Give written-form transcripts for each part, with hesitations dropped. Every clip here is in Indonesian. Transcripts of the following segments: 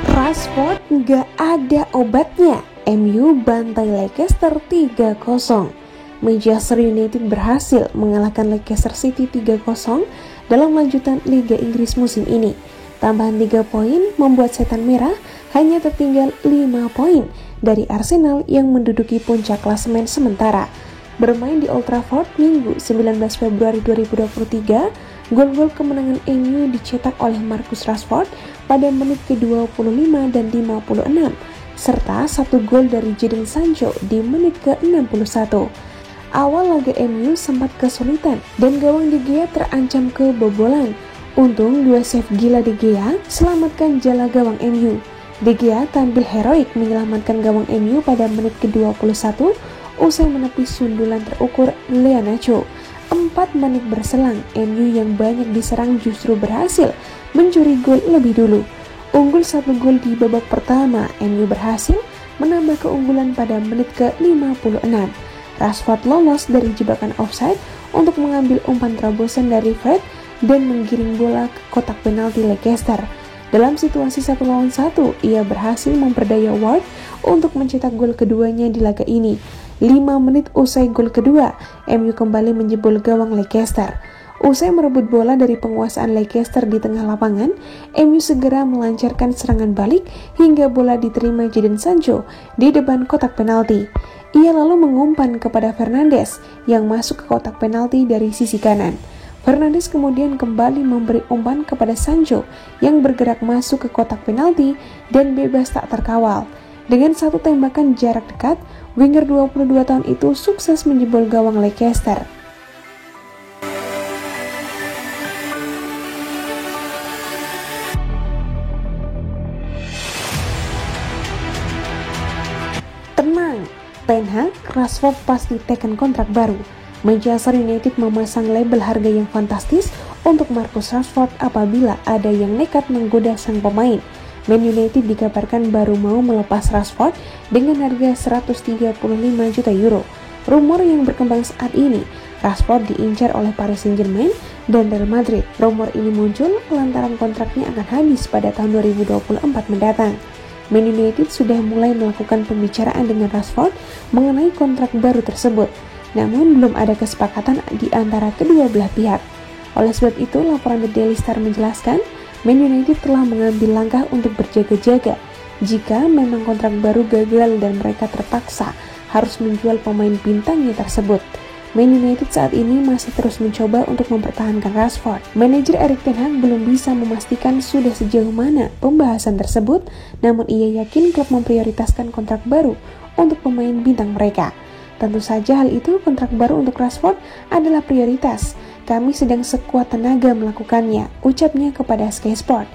Rashford nggak ada obatnya, MU bantai Leicester 3-0. Manchester United berhasil mengalahkan Leicester City 3-0 dalam lanjutan Liga Inggris musim ini. Tambahan 3 poin membuat setan merah hanya tertinggal 5 poin dari Arsenal yang menduduki puncak klasemen sementara. Bermain di Old Trafford Minggu 19 Februari 2023, gol-gol kemenangan MU dicetak oleh Marcus Rashford pada menit ke-25 dan 56, serta 1 gol dari Jadon Sancho di menit ke-61. Awal laga MU sempat kesulitan dan gawang De Gea terancam kebobolan. Untung 2 save gila De Gea selamatkan jala gawang MU. De Gea tampil heroik menyelamatkan gawang MU pada menit ke-21 usai menepis sundulan terukur Iheanacho. 4 menit berselang, MU yang banyak diserang justru berhasil mencuri gol lebih dulu. Unggul 1 gol di babak pertama, MU berhasil menambah keunggulan pada menit ke-56. Rashford lolos dari jebakan offside untuk mengambil umpan terobosan dari Fred dan menggiring bola ke kotak penalti Leicester. Dalam situasi 1 lawan 1, ia berhasil memperdaya Ward untuk mencetak gol keduanya di laga ini. 5 menit usai gol kedua, MU kembali menjebol gawang Leicester. Usai merebut bola dari penguasaan Leicester di tengah lapangan, MU segera melancarkan serangan balik hingga bola diterima Jadon Sancho di depan kotak penalti. Ia lalu mengumpan kepada Fernandes yang masuk ke kotak penalti dari sisi kanan. Fernandes kemudian kembali memberi umpan kepada Sancho yang bergerak masuk ke kotak penalti dan bebas tak terkawal. Dengan 1 tembakan jarak dekat, winger 22 tahun itu sukses menjebol gawang Leicester. Tenang, Ten Hag, Rashford pasti teken kontrak baru. Manchester United memasang label harga yang fantastis untuk Marcus Rashford apabila ada yang nekat menggoda sang pemain. Man United dikabarkan baru mau melepas Rashford dengan harga 135 juta euro. Rumor yang berkembang saat ini, Rashford diincar oleh Paris Saint-Germain dan Real Madrid. Rumor ini muncul lantaran kontraknya akan habis pada tahun 2024 mendatang. Man United sudah mulai melakukan pembicaraan dengan Rashford mengenai kontrak baru tersebut, namun belum ada kesepakatan di antara kedua belah pihak. Oleh sebab itu, laporan The Daily Star menjelaskan, Man United telah mengambil langkah untuk berjaga-jaga jika memang kontrak baru gagal dan mereka terpaksa harus menjual pemain bintangnya tersebut. Man United saat ini masih terus mencoba untuk mempertahankan Rashford. Manajer Erik ten Hag belum bisa memastikan sudah sejauh mana pembahasan tersebut, namun ia yakin klub memprioritaskan kontrak baru untuk pemain bintang mereka. Tentu saja hal itu, kontrak baru untuk Rashford adalah prioritas. Kami sedang sekuat tenaga melakukannya, ucapnya kepada Sky Sport.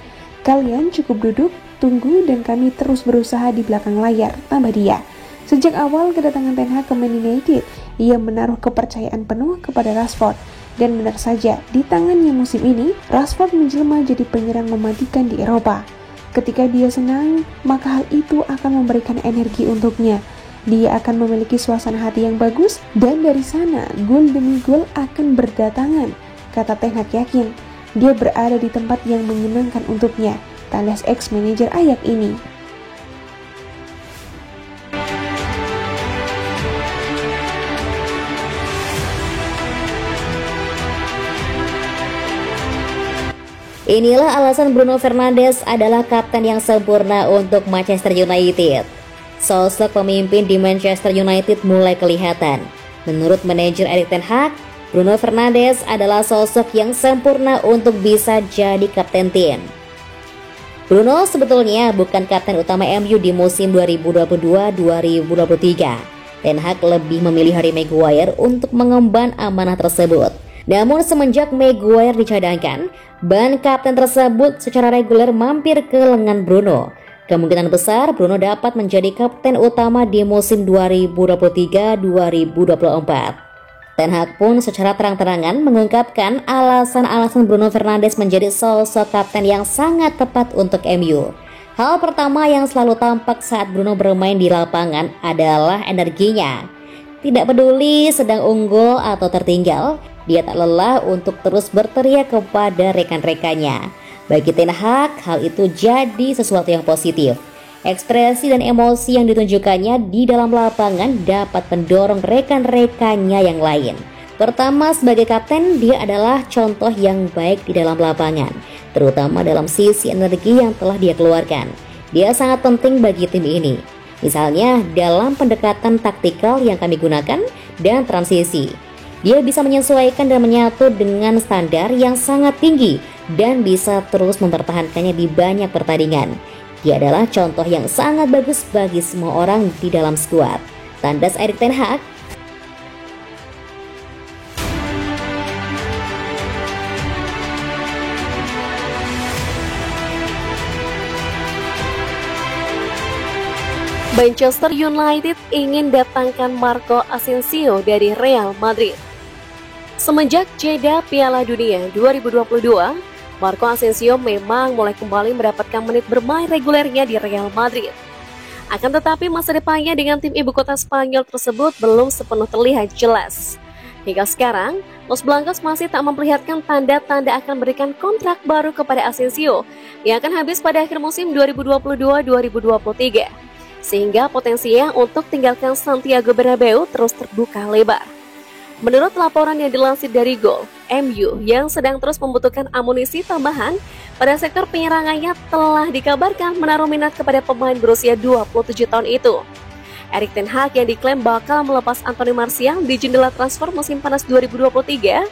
Kalian cukup duduk, tunggu, dan kami terus berusaha di belakang layar, tambah dia. Sejak awal kedatangan Ten Hag ke Man United, ia menaruh kepercayaan penuh kepada Rashford. Dan benar saja, di tangannya musim ini, Rashford menjelma jadi penyerang mematikan di Eropa. Ketika dia senang, maka hal itu akan memberikan energi untuknya. Dia akan memiliki suasana hati yang bagus, dan dari sana gol demi gol akan berdatangan. Kata Ten Hag yakin, dia berada di tempat yang menyenangkan untuknya, tandas ex-manajer Ajax ini. Inilah alasan Bruno Fernandes adalah kapten yang sempurna untuk Manchester United. Sosok pemimpin di Manchester United mulai kelihatan. Menurut manajer Erik ten Hag, Bruno Fernandes adalah sosok yang sempurna untuk bisa jadi kapten tim. Bruno sebetulnya bukan kapten utama MU di musim 2022-2023. Ten Hag lebih memilih Harry Maguire untuk mengemban amanah tersebut. Namun semenjak Maguire dicadangkan, ban kapten tersebut secara reguler mampir ke lengan Bruno. Kemungkinan besar Bruno dapat menjadi kapten utama di musim 2023-2024. Ten Hag pun secara terang-terangan mengungkapkan alasan-alasan Bruno Fernandes menjadi sosok kapten yang sangat tepat untuk MU. Hal pertama yang selalu tampak saat Bruno bermain di lapangan adalah energinya. Tidak peduli sedang unggul atau tertinggal, dia tak lelah untuk terus berteriak kepada rekan-rekannya. Bagi Ten Hag, hal itu jadi sesuatu yang positif. Ekspresi dan emosi yang ditunjukkannya di dalam lapangan dapat mendorong rekan-rekannya yang lain. Pertama, sebagai kapten, dia adalah contoh yang baik di dalam lapangan, terutama dalam sisi energi yang telah dia keluarkan. Dia sangat penting bagi tim ini. Misalnya, dalam pendekatan taktikal yang kami gunakan dan transisi. Dia bisa menyesuaikan dan menyatu dengan standar yang sangat tinggi dan bisa terus mempertahankannya di banyak pertandingan. Dia adalah contoh yang sangat bagus bagi semua orang di dalam skuad. Tandas Erik ten Hag. Manchester United ingin datangkan Marco Asensio dari Real Madrid. Semenjak jeda Piala Dunia 2022, Marco Asensio memang mulai kembali mendapatkan menit bermain regulernya di Real Madrid. Akan tetapi masa depannya dengan tim ibu kota Spanyol tersebut belum sepenuh terlihat jelas. Hingga sekarang, Los Blancos masih tak memperlihatkan tanda-tanda akan berikan kontrak baru kepada Asensio yang akan habis pada akhir musim 2022-2023. Sehingga potensinya untuk tinggalkan Santiago Bernabeu terus terbuka lebar. Menurut laporan yang dilansir dari Goal, MU yang sedang terus membutuhkan amunisi tambahan pada sektor penyerangannya telah dikabarkan menaruh minat kepada pemain berusia 27 tahun itu. Erik ten Hag yang diklaim bakal melepas Anthony Martial di jendela transfer musim panas 2023,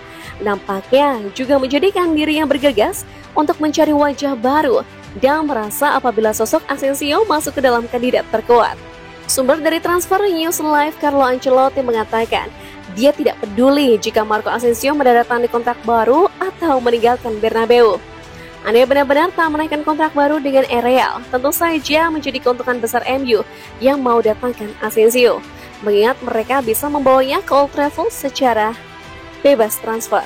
nampaknya juga menjadikan dirinya bergegas untuk mencari wajah baru dan merasa apabila sosok Asensio masuk ke dalam kandidat terkuat. Sumber dari Transfer News Live, Carlo Ancelotti mengatakan, dia tidak peduli jika Marco Asensio menandatangani kontrak baru atau meninggalkan Bernabeu. Andai benar-benar tak menaikkan kontrak baru dengan Real, tentu saja menjadi keuntungan besar MU yang mau datangkan Asensio, mengingat mereka bisa membawanya ke Old Trafford secara bebas transfer.